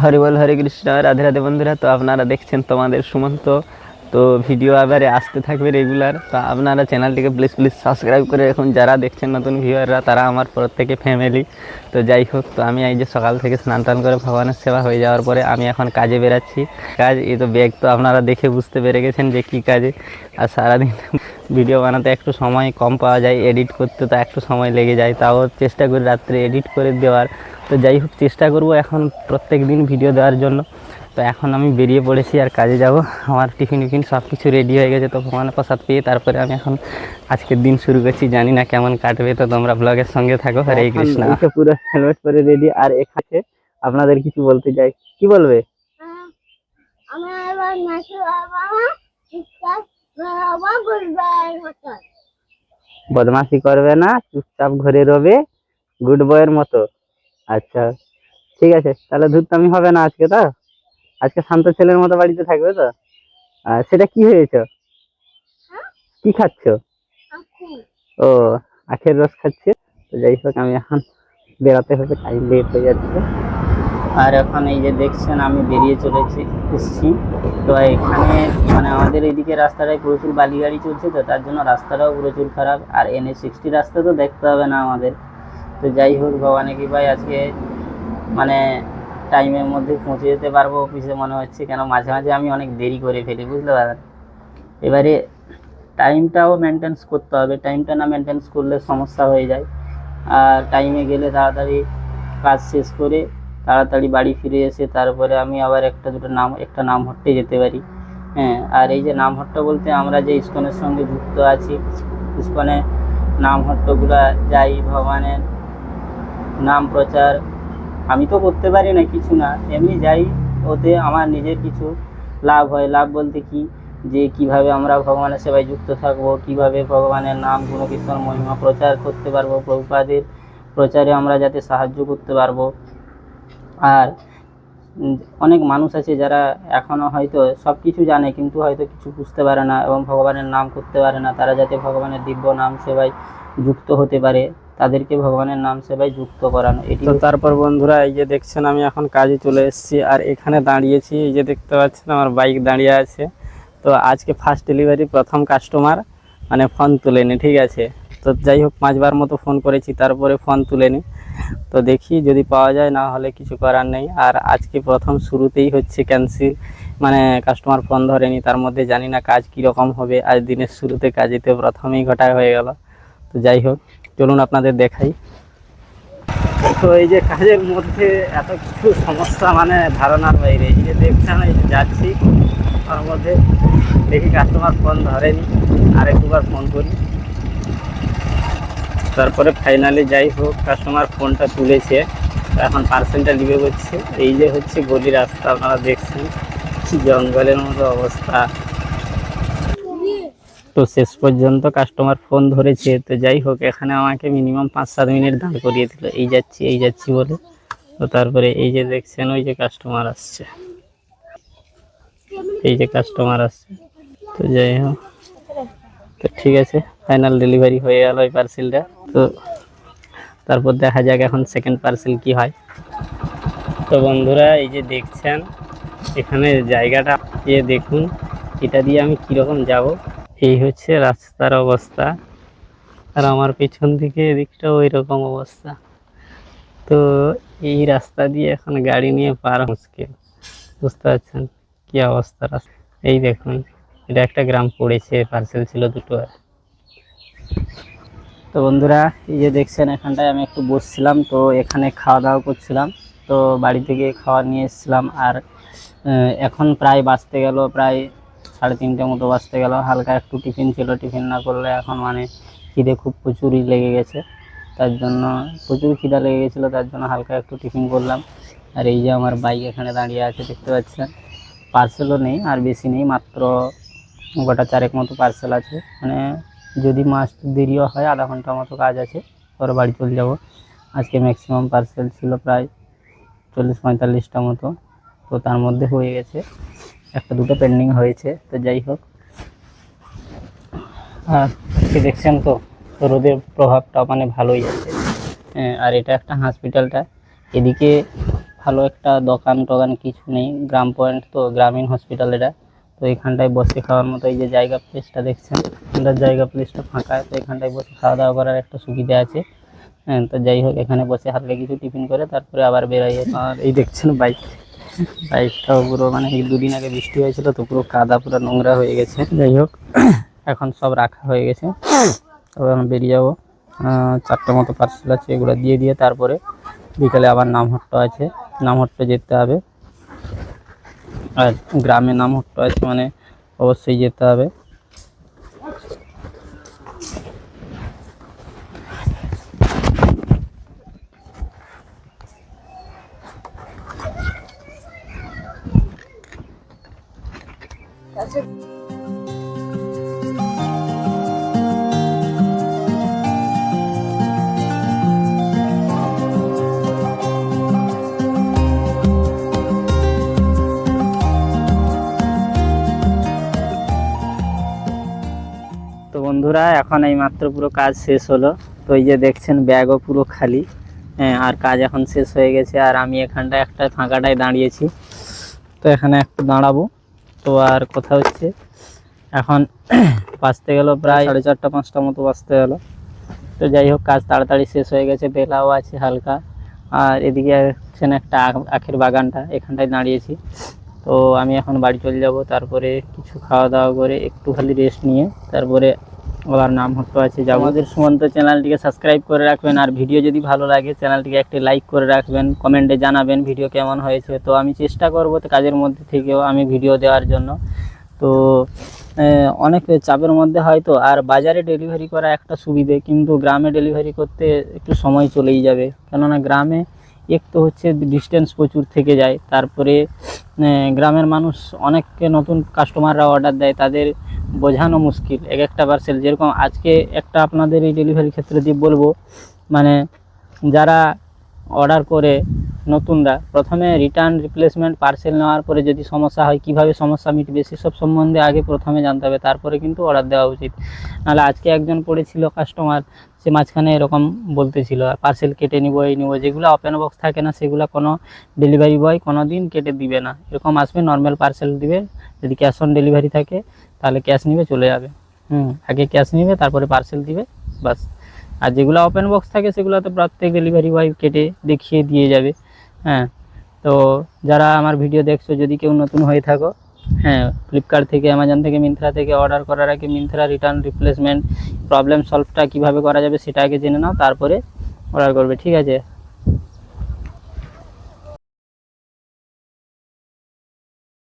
হরি বল, হরে কৃষ্ণ, রাধে রাধে বন্ধুরা। তো আপনারা দেখছেন তোমাদের সুমন্ত। তো ভিডিও এবারে আসতে থাকবে রেগুলার। তো আপনারা চ্যানেলটিকে প্লিজ প্লিজ সাবস্ক্রাইব করে রাখুন। যারা দেখছেন নতুন ভিউয়াররা, তারা আমার প্রত্যেকে ফ্যামিলি। তো যাই হোক, তো আমি এই যে সকাল থেকে স্নান টান করে ভগবানের সেবা হয়ে যাওয়ার পরে আমি এখন কাজে বেরাচ্ছি। কাজ এই তো ব্যাগ, তো আপনারা দেখে বুঝতে পেরে গেছেন যে কী কাজে। আর সারাদিন ভিডিও বানাতে একটু সময় কম পাওয়া যায়, এডিট করতে তো একটু সময় লেগে যায়, তাও চেষ্টা করি রাত্রে এডিট করে দেওয়ার। তো যাই হোক, চেষ্টা করব এখন প্রত্যেক দিন ভিডিও দেওয়ার জন্য। তো এখন আমি বেরিয়ে পড়েছি আর কাজে যাব। আমার টিফিন সব কিছু রেডি হয়ে গেছে। তো ভগবানের প্রসাদ পেয়ে তারপরে আমি এখন আজকের দিন শুরু করছি। জানি না কেমন কাটবে, তো তোমরা ব্লগের সঙ্গে থাকো। হরে কৃষ্ণ। পুরো হেলমেট পরে রেডি। আর এখানে আপনাদের কিছু বলতে চাই, কি বলবে? বদমাশি করবে না, চুপচাপ ঘরে রবে, গুড বয়ের মতো। আচ্ছা, ঠিক আছে, তাহলে ধূর্তামি হবে না আজকে। তো আজকে শান্ত ছেলের মতো বাড়িতে থাকবে তো। আর সেটা কি হয়েছে, কি খাচ্ছ? ও, আখের রস খাচ্ছে। তো যাই হোক, আমি এখন বেরাতে হবে, টাইম লেট হয়ে যাচ্ছে। আর এখন এই যে দেখছেন আমি বেরিয়ে চলেছি এসছি। তো এখানে মানে আমাদের এইদিকে রাস্তাটায় প্রচুর বালি গাড়ি চলছে, তো তার জন্য রাস্তাটাও প্রচুর খারাপ। আর NH60 রাস্তা তো দেখতে হবে না আমাদের। তো যাই হোক, ভগবানে কি ভাই আজকে মানে টাইমের মধ্যে পৌঁছে যেতে পারবো অফিসে মনে হচ্ছে। কেন মাঝে মাঝে আমি অনেক দেরি করে ফেলি, বুঝতে পারেন। এবারে টাইমটাও মেনটেন্স করতে হবে, টাইমটা না মেনটেন্স করলে সমস্যা হয়ে যায়। আর টাইমে গেলে তাড়াতাড়ি কাজ শেষ করে তাড়াতাড়ি বাড়ি ফিরে এসে তারপরে আমি আবার একটা নামহট্টে যেতে পারি। হ্যাঁ, আর এই যে নামহট্ট বলতে আমরা যে ইস্কনের সঙ্গে যুক্ত আছি, ইস্কনে নামহট্টগুলা যাই, ভগবানের নাম প্রচার আমি তো করতে পারি না কিছু না, এমনি যাই। ওতে আমার নিজের কিছু লাভ হয়। লাভ বলতে কি, যে কিভাবে আমরা ভগবানের সেবায় যুক্ত থাকবো, কিভাবে ভগবানের নাম গুণকীর্তন মহিমা প্রচার করতে পারবো, প্রভুপাদের প্রচারে আমরা যাতে সাহায্য করতে পারবো। আর অনেক মানুষ আছে যারা এখনও হয়তো সব কিছু জানে কিন্তু হয়তো কিছু বুঝতে পারে না এবং ভগবানের নাম করতে পারে না। তারা যাতে ভগবানের দিব্য নাম সেবায় যুক্ত হতে পারে, তাদেরকে ভগবানের নাম সেবায় যুক্ত করানো। এটি তো তারপর বন্ধুরা, এই যে দেখছেন আমি এখন কাজে চলে এসেছি আর এখানে দাঁড়িয়েছি। এই যে দেখতে পাচ্ছেন আমার বাইক দাঁড়িয়ে আছে। তো আজকে ফার্স্ট ডেলিভারি, প্রথম কাস্টমার মানে ফোন তুলেনি, ঠিক আছে। তো যাই হোক, 5বার মতো ফোন করেছি, তারপরে ফোন তুলেনি। তো দেখি যদি পাওয়া যায়, না হলে কিছু করার নেই। আর আজকে প্রথম শুরুতেই হচ্ছে ক্যান্সেল, মানে কাস্টমার ফোন ধরেনি। তার মধ্যে জানি না কাজ কীরকম হবে। আজ দিনের শুরুতে কাজেতে প্রথমেই ঘটা হয়ে গেল। তো যাই হোক, চলুন আপনাদের দেখাই। তো এই যে কাজের মধ্যে এত কিছু সমস্যা, মানে ধারণার বাইরে। এই যে দেখছেন, এই যে যাচ্ছি, তার মধ্যে দেখি কাস্টমার ফোন ধরেনি, আর একবার ফোন করি, তারপরে ফাইনালি যাই হোক কাস্টমার ফোনটা তুলেছে। এখন পার্সেলটা নিবে করছে। এই যে হচ্ছে গলি রাস্তা, আপনারা দেখছেন জঙ্গলের মতো অবস্থা। তো শেষ পর্যন্ত কাস্টমার ফোন ধরেছে। তো যাই হোক, এখানে আমাকে মিনিমাম 5-7 মিনিট দাঁড় করিয়ে দিল, এই যাচ্ছি বলে। তো তারপরে এই যে দেখছেন, ওই যে কাস্টমার আসছে, এই যে কাস্টমার আসছে। তো যাই হোক, তো ঠিক আছে, ফাইনাল ডেলিভারি হয়ে গেল ওই পার্সেলটা। তো তারপর দেখা যাক এখন সেকেন্ড পার্সেল কি হয়। তো বন্ধুরা, এই যে দেখছেন এখানে জায়গাটা, দেখুন এটা দিয়ে আমি কীরকম যাব। এই হচ্ছে রাস্তার অবস্থা, আর আমার পিছন দিকে এদিকটা ওই রকম অবস্থা। তো এই রাস্তা দিয়ে এখন গাড়ি নিয়ে পার মুশকিল, বুঝতে পারছেন কি অবস্থা রাস্তা। এই দেখুন, এটা একটা গ্রাম পড়েছে, পার্সেল ছিল দুটো। তো বন্ধুরা, এই যে দেখছেন এখানটায় আমি একটু বসছিলাম, তো এখানে খাওয়া দাওয়া করছিলাম। তো বাড়ি থেকে খাওয়া নিয়ে এসেছিলাম। আর এখন প্রায় বাজতে গেল, প্রায় 3:30 মতো বাজতে গেল। হালকা একটু টিফিন ছিল, টিফিন না করলে এখন মানে খিদে খুব প্রচুরই লেগে গেছে। তার জন্য প্রচুর খিদা লেগে গেছিলো, তার জন্য হালকা একটু টিফিন করলাম। আর এই যে আমার বাইক এখানে দাঁড়িয়ে আছে, দেখতে পাচ্ছেন। পার্সেলও নেই, আর বেশি নেই, মাত্র গোটা 4 মতো পার্সেল আছে। মানে যদি মাস দেরিও হয়, আধা ঘন্টার মতো কাজ আছে, পরে বাড়ি চলে যাব। আজকে ম্যাক্সিমাম পার্সেল ছিল প্রায় 40-45টা মতো। তো তার মধ্যে হয়ে গেছে, 1-2টো পেন্ডিং হয়েছে। তো যাই হোক, আর দেখছেন তো রোদের প্রভাবটা মানে ভালোই আছে। আর এটা একটা হসপিটালটা, এদিকে ভালো একটা দোকান টোকান কিছু নেই, গ্রাম পয়েন্ট তো, গ্রামীণ হসপিটাল এটা। তো এখানটায় বসে খাওয়ার মতো এই যে জায়গা প্লেসটা দেখছেন, এখানটার জায়গা প্লেসটা ফাঁকা, তো এখানটায় বসে খাওয়া দাওয়া করার একটা সুবিধা আছে। হ্যাঁ, তো যাই হোক, এখানে বসে হালকা কিছু টিফিন করে তারপরে আবার বেরোয়। আর এই দেখছেন বাইকটাও পুরো মানে এই দুদিন আগে বৃষ্টি হয়েছিল তো পুরো কাদা, পুরো নোংরা হয়ে গেছে। যাই হোক, এখন সব রাখা হয়ে গেছে, তবে আমি বেরিয়ে যাবো। 4টে মতো পার্সেল আছে, এগুলো দিয়ে তারপরে বিকালে আবার নামহট্ট আছে, নামহট্টে যেতে হবে। আর গ্রামে নামহট্ট আছে মানে অবশ্যই যেতে হবে। তো বন্ধুরা, এখন এই মাত্র পুরো কাজ শেষ হলো। তো এই যে দেখছেন ব্যাগও পুরো খালি। হ্যাঁ, আর কাজ এখন শেষ হয়ে গেছে, আর আমি এখানটায় একটা ফাঁকাটায় দাঁড়িয়েছি। তো এখানে একটু দাঁড়াবো। তো আর কথা হচ্ছে, এখন বাজতে গেল প্রায় 4:30 5টা মতো বাজতে গেল। তো যাই হোক, কাজ তাড়াতাড়ি শেষ হয়ে গেছে, বেলাও আছে হালকা। আর এদিকে আছেন একটা আখের বাগানটা, এখানটায় দাঁড়িয়েছি। তো আমি এখন বাড়ি চলে যাব, তারপরে কিছু খাওয়া দাওয়া করে একটু খালি রেস্ট নিয়ে তারপরে আবার নামহট্ট আছে যাব। আমাদের সুমন্ত চ্যানেলটিকে সাবস্ক্রাইব করে রাখবেন, আর ভিডিও যদি ভালো লাগে চ্যানেলটিকে একটি লাইক করে রাখবেন, কমেন্টে জানাবেন ভিডিও কেমন হয়েছে। তো আমি চেষ্টা করব তো কাজের মধ্যে থেকেও আমি ভিডিও দেওয়ার জন্য। তো অনেক চাপের মধ্যে হয়তো, আর বাজারে ডেলিভারি করা একটা সুবিধে, কিন্তু গ্রামে ডেলিভারি করতে একটু সময় চলেই যাবে, কেননা গ্রামে এক তো হচ্ছে ডিস্টেন্স প্রচুর থেকে যায়, তারপরে গ্রামের মানুষ অনেককে নতুন কাস্টমাররা অর্ডার দেয়, তাদের বোঝানো মুশকিল এক একটা পার্সেল। যেরকম আজকে একটা আপনাদের এই ডেলিভারি ক্ষেত্রে দিয়ে বলবো, মানে যারা অর্ডার করে নতুনরা প্রথমে রিটার্ন রিপ্লেসমেন্ট পার্সেল নেওয়ার পরে যদি সমস্যা হয়, কিভাবে সমস্যা মিটবে সেসব সম্বন্ধে আগে প্রথমে জানতে হবে, তারপরে কিন্তু অর্ডার দেওয়া উচিত। নাহলে আজকে একজন পড়েছিল কাস্টমার, সে মাঝখানে এরকম বলতেছিল পার্সেল কেটে নিব, এই নিব, যেগুলো ওপেন বক্স থাকে না সেগুলো কোনো ডেলিভারি বয় কোনো দিন কেটে দিবে না। এরকম আসবে, নর্মাল পার্সেল দিবে, যদি ক্যাশ অন ডেলিভারি থাকে তাহলে ক্যাশ নিবে, চলে যাবে। আগে ক্যাশ নিবে, তারপরে পার্সেল দিবে, বাস। আর যেগুলো ওপেন বক্স থাকে সেগুলো তো প্রত্যেক ডেলিভারি বয় কেটে দেখিয়ে দিয়ে যাবে। হ্যাঁ, তো যারা আমার ভিডিও দেখছো, যদি কেউ নতুন হয়ে থাকো, হ্যাঁ, ফ্লিপকার্ট থেকে, অ্যামাজন থেকে, মিন্ত্রা থেকে অর্ডার করার আগে মিন্ত্রা রিটার্ন রিপ্লেসমেন্ট প্রবলেম সলভটা কীভাবে করা যাবে সেটা আগে জেনে নাও, তারপরে অর্ডার করবে, ঠিক আছে।